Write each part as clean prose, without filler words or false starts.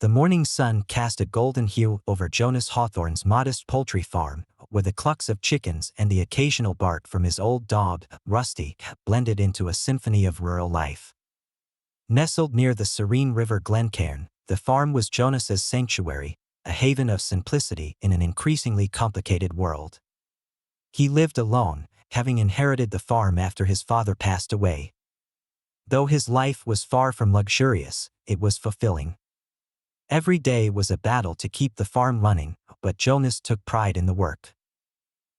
The morning sun cast a golden hue over Jonas Hawthorne's modest poultry farm, where the clucks of chickens and the occasional bark from his old dog, Rusty, blended into a symphony of rural life. Nestled near the serene river Glencairn, the farm was Jonas's sanctuary, a haven of simplicity in an increasingly complicated world. He lived alone, having inherited the farm after his father passed away. Though his life was far from luxurious, it was fulfilling. Every day was a battle to keep the farm running, but Jonas took pride in the work.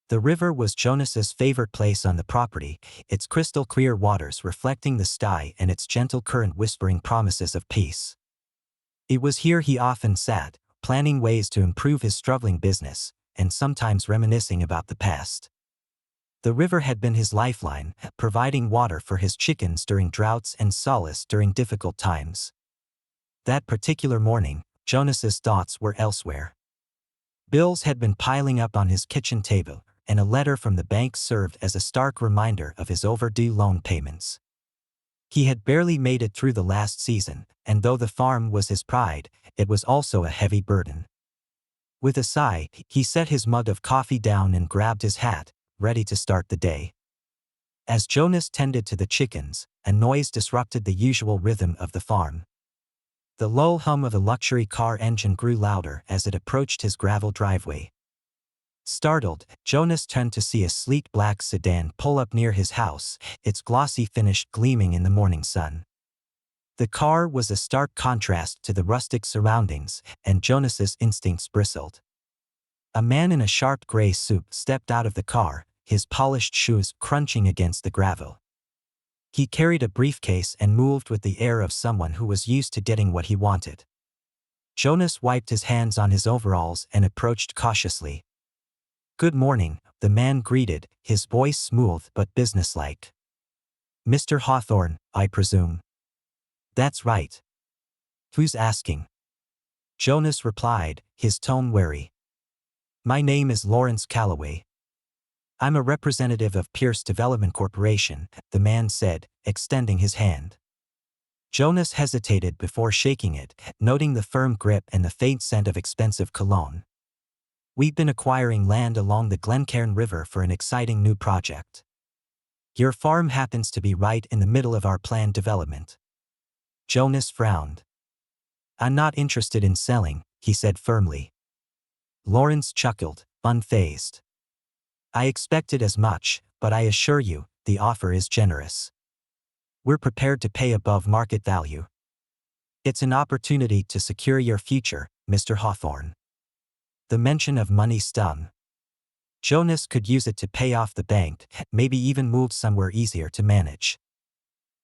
The river was Jonas's favorite place on the property, its crystal-clear waters reflecting the sky and its gentle current whispering promises of peace. It was here he often sat, planning ways to improve his struggling business, and sometimes reminiscing about the past. The river had been his lifeline, providing water for his chickens during droughts and solace during difficult times. That particular morning, Jonas's thoughts were elsewhere. Bills had been piling up on his kitchen table, and a letter from the bank served as a stark reminder of his overdue loan payments. He had barely made it through the last season, and though the farm was his pride, it was also a heavy burden. With a sigh, he set his mug of coffee down and grabbed his hat, ready to start the day. As Jonas tended to the chickens, a noise disrupted the usual rhythm of the farm. The low hum of a luxury car engine grew louder as it approached his gravel driveway. Startled, Jonas turned to see a sleek black sedan pull up near his house, its glossy finish gleaming in the morning sun. The car was a stark contrast to the rustic surroundings, and Jonas's instincts bristled. A man in a sharp gray suit stepped out of the car, his polished shoes crunching against the gravel. He carried a briefcase and moved with the air of someone who was used to getting what he wanted. Jonas wiped his hands on his overalls and approached cautiously. "Good morning," the man greeted, his voice smooth but businesslike. "Mr. Hawthorne, I presume?" "That's right." "Who's asking?" Jonas replied, his tone wary. "My name is Lawrence Calloway. I'm a representative of Pierce Development Corporation," the man said, extending his hand. Jonas hesitated before shaking it, noting the firm grip and the faint scent of expensive cologne. "We've been acquiring land along the Glencairn River for an exciting new project. Your farm happens to be right in the middle of our planned development." Jonas frowned. "I'm not interested in selling," he said firmly. Lawrence chuckled, unfazed. "I expected as much, but I assure you, the offer is generous. We're prepared to pay above market value. It's an opportunity to secure your future, Mr. Hawthorne." The mention of money stung. Jonas could use it to pay off the bank, maybe even move somewhere easier to manage.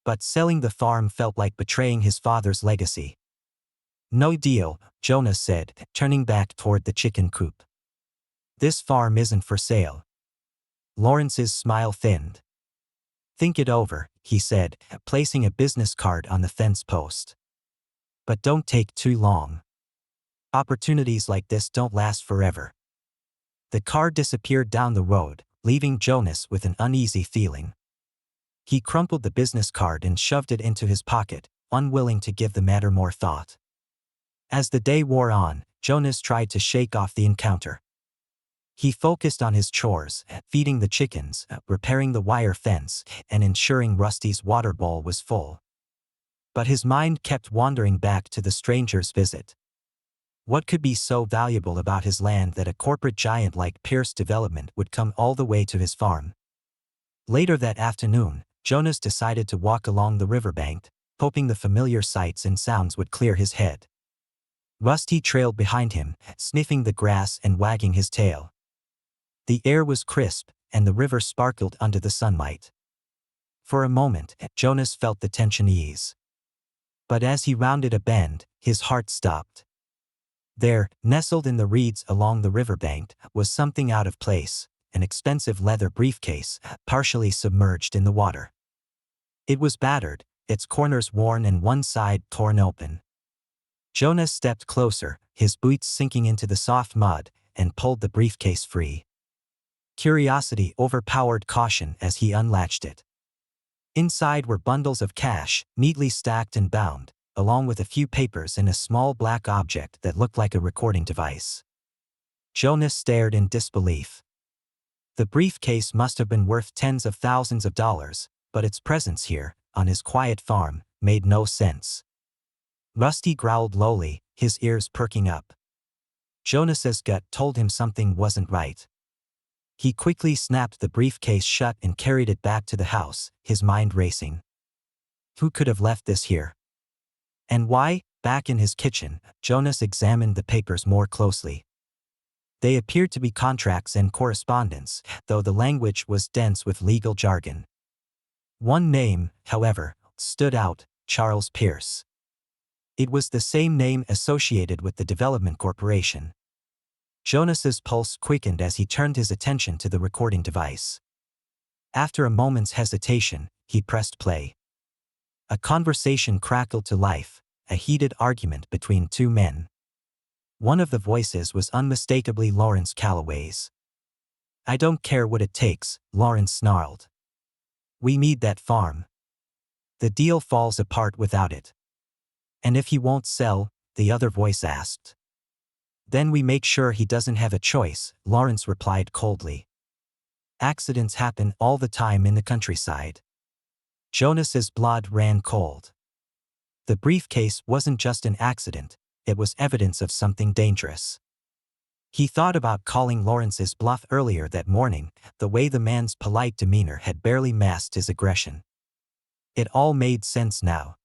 But selling the farm felt like betraying his father's legacy. "No deal," Jonas said, turning back toward the chicken coop. "This farm isn't for sale." Lawrence's smile thinned. "Think it over," he said, placing a business card on the fence post. "But don't take too long. Opportunities like this don't last forever." The car disappeared down the road, leaving Jonas with an uneasy feeling. He crumpled the business card and shoved it into his pocket, unwilling to give the matter more thought. As the day wore on, Jonas tried to shake off the encounter. He focused on his chores, feeding the chickens, repairing the wire fence, and ensuring Rusty's water bowl was full. But his mind kept wandering back to the stranger's visit. What could be so valuable about his land that a corporate giant like Pierce Development would come all the way to his farm? Later that afternoon, Jonas decided to walk along the riverbank, hoping the familiar sights and sounds would clear his head. Rusty trailed behind him, sniffing the grass and wagging his tail. The air was crisp, and the river sparkled under the sunlight. For a moment, Jonas felt the tension ease. But as he rounded a bend, his heart stopped. There, nestled in the reeds along the riverbank, was something out of place, an expensive leather briefcase, partially submerged in the water. It was battered, its corners worn and one side torn open. Jonas stepped closer, his boots sinking into the soft mud, and pulled the briefcase free. Curiosity overpowered caution as he unlatched it. Inside were bundles of cash, neatly stacked and bound, along with a few papers and a small black object that looked like a recording device. Jonas stared in disbelief. The briefcase must have been worth tens of thousands of dollars, but its presence here, on his quiet farm, made no sense. Rusty growled lowly, his ears perking up. Jonas's gut told him something wasn't right. He quickly snapped the briefcase shut and carried it back to the house, his mind racing. Who could have left this here? And why? Back in his kitchen, Jonas examined the papers more closely. They appeared to be contracts and correspondence, though the language was dense with legal jargon. One name, however, stood out: Charles Pierce. It was the same name associated with the development corporation. Jonas's pulse quickened as he turned his attention to the recording device. After a moment's hesitation, he pressed play. A conversation crackled to life, a heated argument between two men. One of the voices was unmistakably Lawrence Calloway's. "I don't care what it takes," Lawrence snarled. "We need that farm. The deal falls apart without it." "And if he won't sell?" the other voice asked. "Then we make sure he doesn't have a choice," Lawrence replied coldly. "Accidents happen all the time in the countryside." Jonas's blood ran cold. The briefcase wasn't just an accident, it was evidence of something dangerous. He thought about calling Lawrence's bluff earlier that morning, the way the man's polite demeanor had barely masked his aggression. It all made sense now.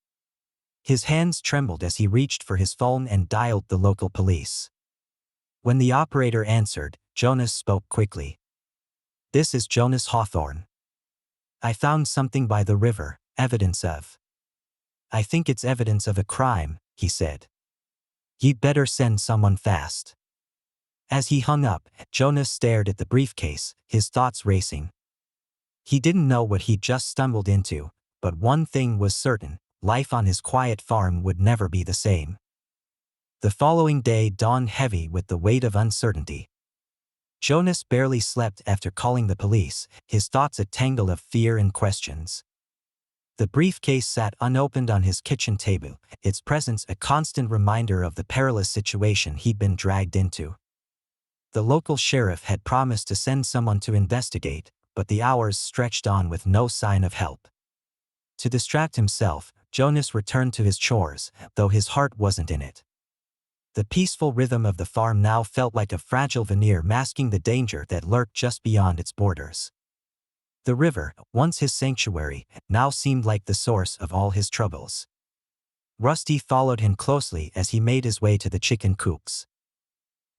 His hands trembled as he reached for his phone and dialed the local police. When the operator answered, Jonas spoke quickly. "This is Jonas Hawthorne. I found something by the river, evidence of." "I think it's evidence of a crime," he said. "You'd better send someone fast." As he hung up, Jonas stared at the briefcase, his thoughts racing. He didn't know what he'd just stumbled into, but one thing was certain: life on his quiet farm would never be the same. The following day dawned heavy with the weight of uncertainty. Jonas barely slept after calling the police, his thoughts a tangle of fear and questions. The briefcase sat unopened on his kitchen table, its presence a constant reminder of the perilous situation he'd been dragged into. The local sheriff had promised to send someone to investigate, but the hours stretched on with no sign of help. To distract himself, Jonas returned to his chores, though his heart wasn't in it. The peaceful rhythm of the farm now felt like a fragile veneer masking the danger that lurked just beyond its borders. The river, once his sanctuary, now seemed like the source of all his troubles. Rusty followed him closely as he made his way to the chicken coops.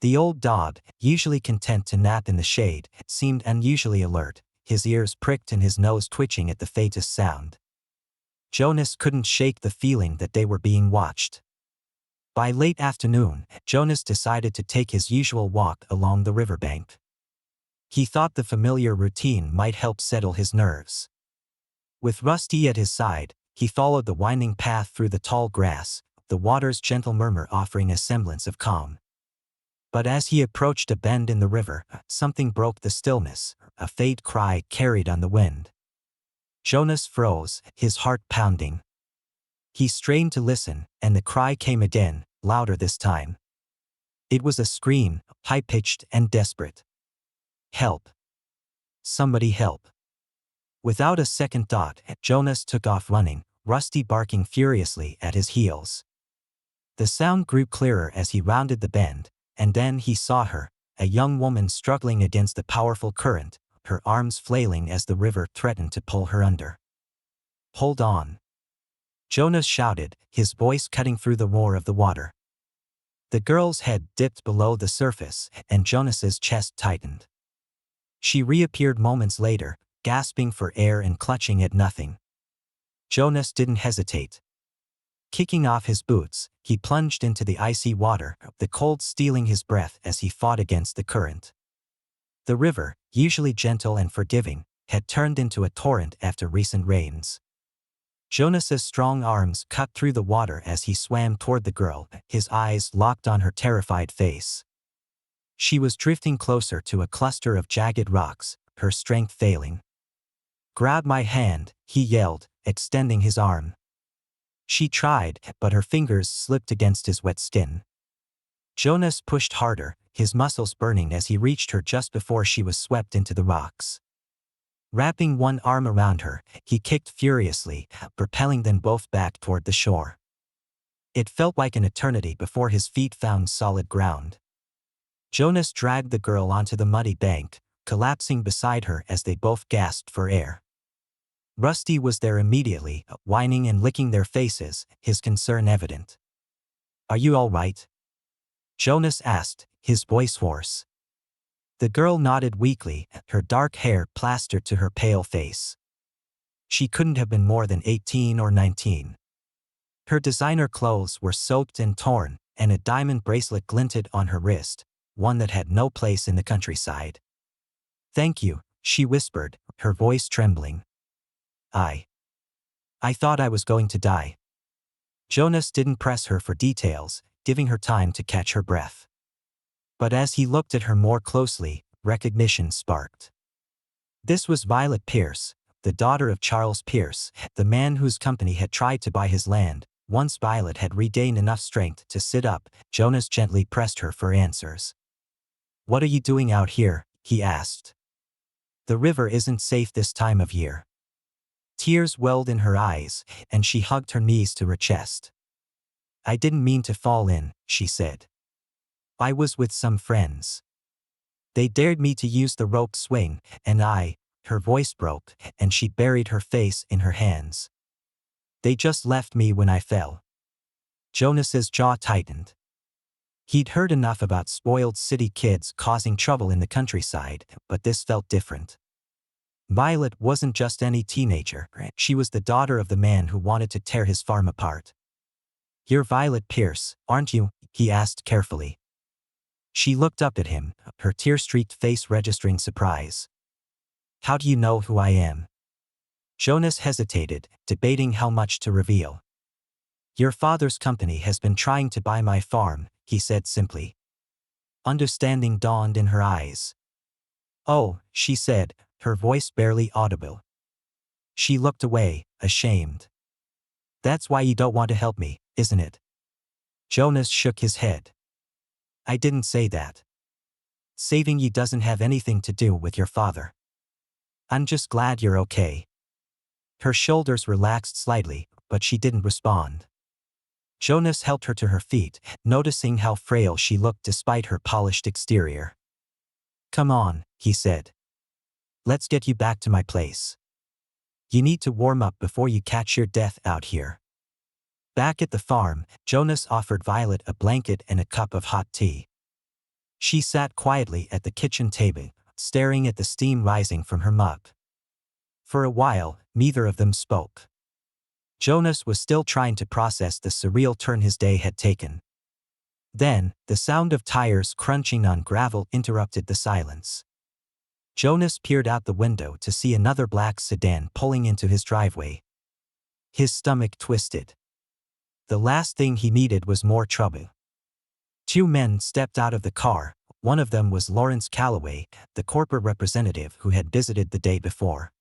The old dog, usually content to nap in the shade, seemed unusually alert, his ears pricked and his nose twitching at the faintest sound. Jonas couldn't shake the feeling that they were being watched. By late afternoon, Jonas decided to take his usual walk along the riverbank. He thought the familiar routine might help settle his nerves. With Rusty at his side, he followed the winding path through the tall grass, the water's gentle murmur offering a semblance of calm. But as he approached a bend in the river, something broke the stillness, a faint cry carried on the wind. Jonas froze, his heart pounding. He strained to listen, and the cry came again, louder this time. It was a scream, high-pitched and desperate. "Help! Somebody help!" Without a second thought, Jonas took off running, Rusty barking furiously at his heels. The sound grew clearer as he rounded the bend, and then he saw her, a young woman struggling against the powerful current, her arms flailing as the river threatened to pull her under. "Hold on!" Jonas shouted, his voice cutting through the roar of the water. The girl's head dipped below the surface, and Jonas's chest tightened. She reappeared moments later, gasping for air and clutching at nothing. Jonas didn't hesitate. Kicking off his boots, he plunged into the icy water, the cold stealing his breath as he fought against the current. The river, usually gentle and forgiving, had turned into a torrent after recent rains. Jonas's strong arms cut through the water as he swam toward the girl, his eyes locked on her terrified face. She was drifting closer to a cluster of jagged rocks, her strength failing. "Grab my hand," he yelled, extending his arm. She tried, but her fingers slipped against his wet skin. Jonas pushed harder, his muscles burning as he reached her just before she was swept into the rocks. Wrapping one arm around her, he kicked furiously, propelling them both back toward the shore. It felt like an eternity before his feet found solid ground. Jonas dragged the girl onto the muddy bank, collapsing beside her as they both gasped for air. Rusty was there immediately, whining and licking their faces, his concern evident. "Are you all right?" Jonas asked, his voice hoarse. The girl nodded weakly, her dark hair plastered to her pale face. She couldn't have been more than 18 or 19. Her designer clothes were soaked and torn, and a diamond bracelet glinted on her wrist, one that had no place in the countryside. "Thank you," she whispered, her voice trembling. I thought I was going to die." Jonas didn't press her for details, giving her time to catch her breath. But as he looked at her more closely, recognition sparked. This was Violet Pierce, the daughter of Charles Pierce, the man whose company had tried to buy his land. Once Violet had regained enough strength to sit up, Jonas gently pressed her for answers. "What are you doing out here?" he asked. "The river isn't safe this time of year." Tears welled in her eyes, and she hugged her knees to her chest. "I didn't mean to fall in," she said. "I was with some friends. They dared me to use the rope swing, and her voice broke, and she buried her face in her hands. "They just left me when I fell." Jonas's jaw tightened. He'd heard enough about spoiled city kids causing trouble in the countryside, but this felt different. Violet wasn't just any teenager, she was the daughter of the man who wanted to tear his farm apart. "You're Violet Pierce, aren't you?" he asked carefully. She looked up at him, her tear-streaked face registering surprise. "How do you know who I am?" Jonas hesitated, debating how much to reveal. "Your father's company has been trying to buy my farm," he said simply. Understanding dawned in her eyes. "Oh," she said, her voice barely audible. She looked away, ashamed. "That's why you don't want to help me, isn't it?" Jonas shook his head. "I didn't say that. Saving you doesn't have anything to do with your father. I'm just glad you're okay." Her shoulders relaxed slightly, but she didn't respond. Jonas helped her to her feet, noticing how frail she looked despite her polished exterior. "Come on," he said. "Let's get you back to my place. You need to warm up before you catch your death out here." Back at the farm, Jonas offered Violet a blanket and a cup of hot tea. She sat quietly at the kitchen table, staring at the steam rising from her mug. For a while, neither of them spoke. Jonas was still trying to process the surreal turn his day had taken. Then, the sound of tires crunching on gravel interrupted the silence. Jonas peered out the window to see another black sedan pulling into his driveway. His stomach twisted. The last thing he needed was more trouble. Two men stepped out of the car. One of them was Lawrence Calloway, the corporate representative who had visited the day before.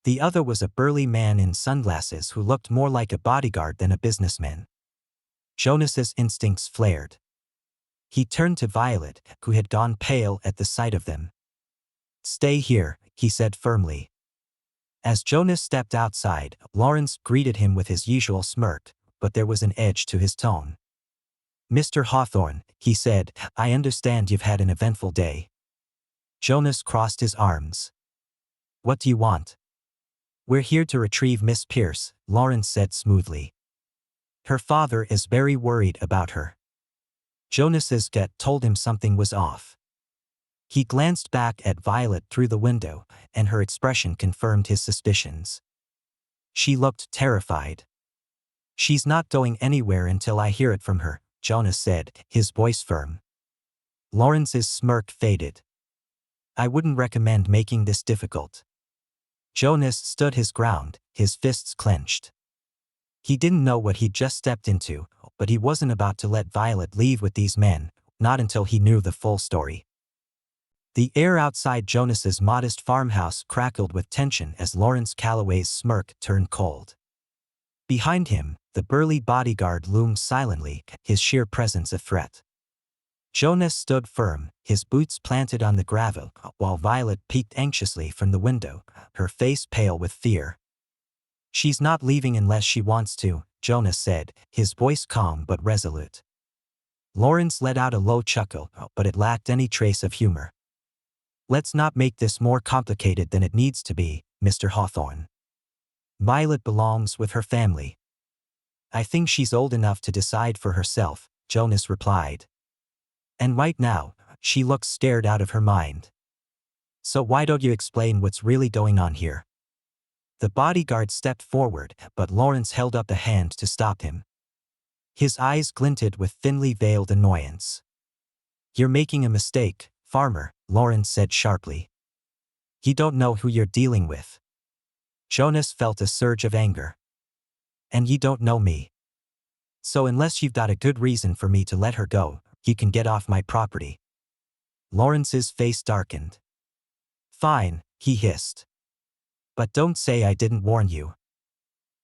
The other was a burly man in sunglasses who looked more like a bodyguard than a businessman. Jonas's instincts flared. He turned to Violet, who had gone pale at the sight of them. "Stay here," he said firmly. As Jonas stepped outside, Lawrence greeted him with his usual smirk, but there was an edge to his tone. "Mr. Hawthorne," he said, "I understand you've had an eventful day." Jonas crossed his arms. "What do you want?" "We're here to retrieve Miss Pierce," Lawrence said smoothly. "Her father is very worried about her." Jonas's gut told him something was off. He glanced back at Violet through the window, and her expression confirmed his suspicions. She looked terrified. "She's not going anywhere until I hear it from her," Jonas said, his voice firm. Lawrence's smirk faded. "I wouldn't recommend making this difficult." Jonas stood his ground, his fists clenched. He didn't know what he'd just stepped into, but he wasn't about to let Violet leave with these men, not until he knew the full story. The air outside Jonas's modest farmhouse crackled with tension as Lawrence Calloway's smirk turned cold. Behind him, the The burly bodyguard loomed silently, his sheer presence a threat. Jonas stood firm, his boots planted on the gravel, while Violet peeked anxiously from the window, her face pale with fear. "She's not leaving unless she wants to," Jonas said, his voice calm but resolute. Lawrence let out a low chuckle, but it lacked any trace of humor. "Let's not make this more complicated than it needs to be, Mr. Hawthorne. Violet belongs with her family." "I think she's old enough to decide for herself," Jonas replied. "And right now, she looks scared out of her mind. So why don't you explain what's really going on here?" The bodyguard stepped forward, but Lawrence held up a hand to stop him. His eyes glinted with thinly veiled annoyance. "You're making a mistake, farmer," Lawrence said sharply. "You don't know who you're dealing with." Jonas felt a surge of anger. "And you don't know me. So unless you've got a good reason for me to let her go, you can get off my property." Lawrence's face darkened. "Fine," he hissed. "But don't say I didn't warn you."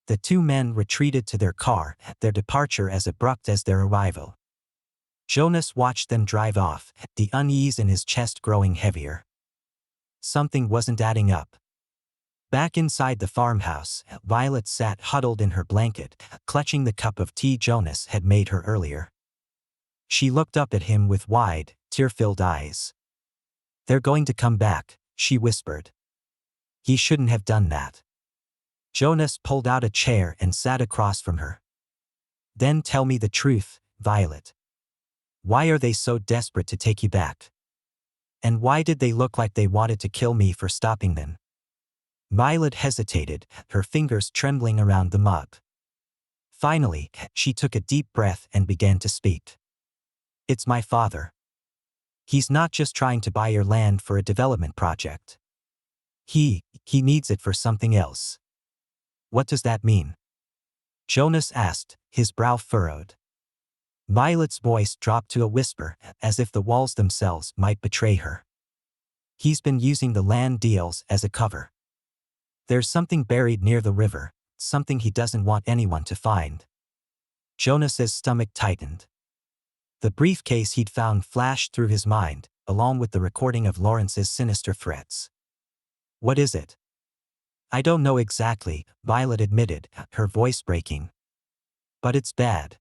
The two men retreated to their car, their departure as abrupt as their arrival. Jonas watched them drive off, the unease in his chest growing heavier. Something wasn't adding up. Back inside the farmhouse, Violet sat huddled in her blanket, clutching the cup of tea Jonas had made her earlier. She looked up at him with wide, tear-filled eyes. "They're going to come back," she whispered. "He shouldn't have done that." Jonas pulled out a chair and sat across from her. "Then tell me the truth, Violet. Why are they so desperate to take you back? And why did they look like they wanted to kill me for stopping them?" Violet hesitated, her fingers trembling around the mug. Finally, she took a deep breath and began to speak. "It's my father. He's not just trying to buy your land for a development project. He needs it for something else." "What does that mean?" Jonas asked, his brow furrowed. Violet's voice dropped to a whisper, as if the walls themselves might betray her. "He's been using the land deals as a cover. There's something buried near the river, something he doesn't want anyone to find." Jonas's stomach tightened. The briefcase he'd found flashed through his mind, along with the recording of Lawrence's sinister threats. "What is it?" "I don't know exactly," Violet admitted, her voice breaking. "But it's bad.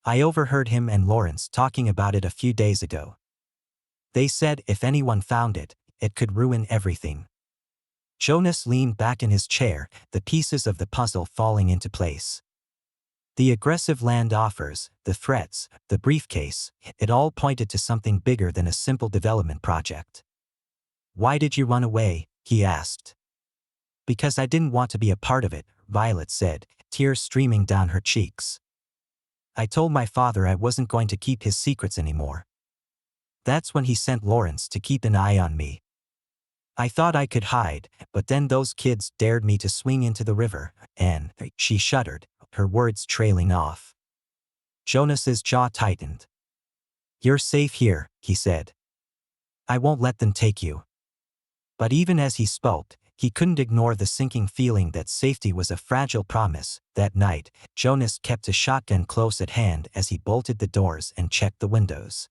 I overheard him and Lawrence talking about it a few days ago. They said if anyone found it, it could ruin everything." Jonas leaned back in his chair, the pieces of the puzzle falling into place. The aggressive land offers, the threats, the briefcase, it all pointed to something bigger than a simple development project. "Why did you run away?" he asked. "Because I didn't want to be a part of it," Violet said, tears streaming down her cheeks. "I told my father I wasn't going to keep his secrets anymore. That's when he sent Lawrence to keep an eye on me. I thought I could hide, but then those kids dared me to swing into the river, and," she shuddered, her words trailing off. Jonas's jaw tightened. "You're safe here," he said. "I won't let them take you." But even as he spoke, he couldn't ignore the sinking feeling that safety was a fragile promise. That night, Jonas kept a shotgun close at hand as he bolted the doors and checked the windows.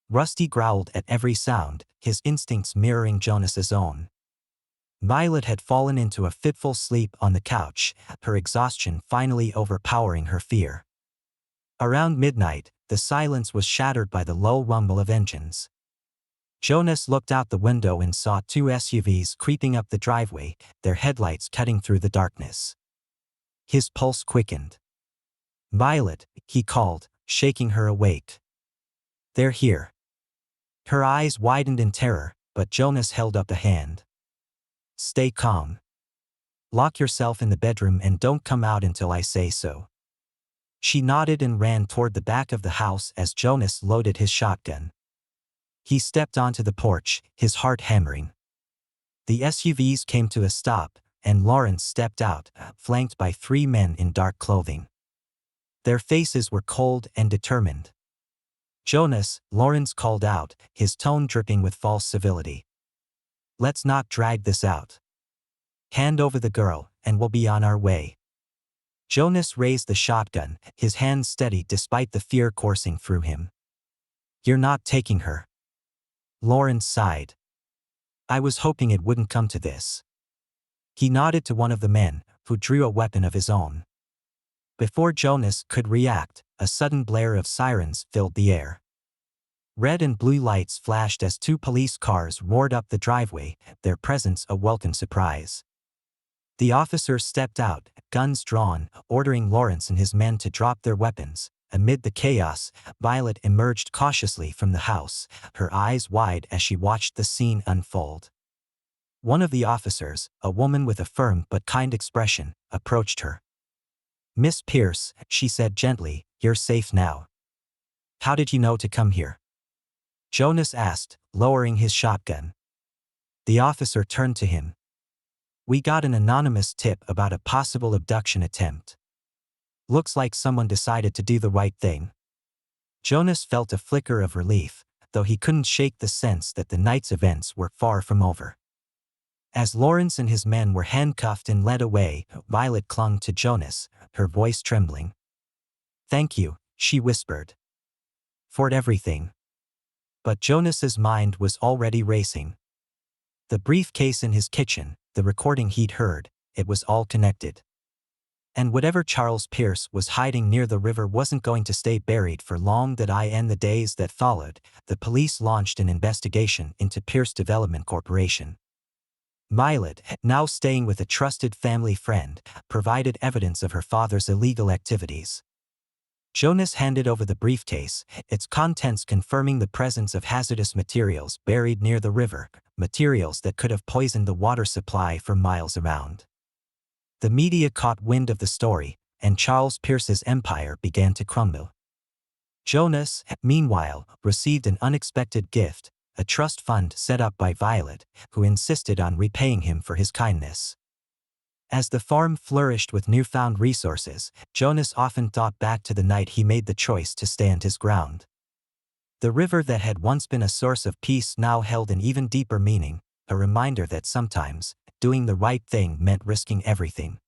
Rusty growled at every sound, his instincts mirroring Jonas's own. Violet had fallen into a fitful sleep on the couch, her exhaustion finally overpowering her fear. Around midnight, the silence was shattered by the low rumble of engines. Jonas looked out the window and saw two SUVs creeping up the driveway, their headlights cutting through the darkness. His pulse quickened. "Violet," he called, shaking her awake. "They're here." Her eyes widened in terror, but Jonas held up a hand. "Stay calm. Lock yourself in the bedroom and don't come out until I say so." She nodded and ran toward the back of the house as Jonas loaded his shotgun. He stepped onto the porch, his heart hammering. The SUVs came to a stop, and Lawrence stepped out, flanked by three men in dark clothing. Their faces were cold and determined. "Jonas," Lawrence called out, his tone dripping with false civility. "Let's not drag this out. Hand over the girl, and we'll be on our way." Jonas raised the shotgun, his hand steady despite the fear coursing through him. "You're not taking her." Lawrence sighed. "I was hoping it wouldn't come to this." He nodded to one of the men, who drew a weapon of his own. Before Jonas could react, a sudden blare of sirens filled the air. Red and blue lights flashed as two police cars roared up the driveway, their presence a welcome surprise. The officers stepped out, guns drawn, ordering Lawrence and his men to drop their weapons. Amid the chaos, Violet emerged cautiously from the house, her eyes wide as she watched the scene unfold. One of the officers, a woman with a firm but kind expression, approached her. "Miss Pierce," she said gently, "you're safe now." "How did you know to come here?" Jonas asked, lowering his shotgun. The officer turned to him. "We got an anonymous tip about a possible abduction attempt. Looks like someone decided to do the right thing." Jonas felt a flicker of relief, though he couldn't shake the sense that the night's events were far from over. As Lawrence and his men were handcuffed and led away, Violet clung to Jonas, her voice trembling. "Thank you," she whispered. "For everything." But Jonas's mind was already racing. The briefcase in his kitchen, the recording he'd heard, it was all connected. And whatever Charles Pierce was hiding near the river wasn't going to stay buried for long. In the days that followed, the police launched an investigation into Pierce Development Corporation. Violet, now staying with a trusted family friend, provided evidence of her father's illegal activities. Jonas handed over the briefcase, its contents confirming the presence of hazardous materials buried near the river, materials that could have poisoned the water supply for miles around. The media caught wind of the story, and Charles Pierce's empire began to crumble. Jonas, meanwhile, received an unexpected gift, a trust fund set up by Violet, who insisted on repaying him for his kindness. As the farm flourished with newfound resources, Jonas often thought back to the night he made the choice to stand his ground. The river that had once been a source of peace now held an even deeper meaning, a reminder that sometimes, doing the right thing meant risking everything.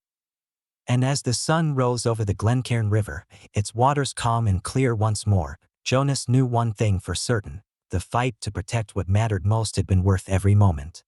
And as the sun rose over the Glencairn River, its waters calm and clear once more, Jonas knew one thing for certain: the fight to protect what mattered most had been worth every moment.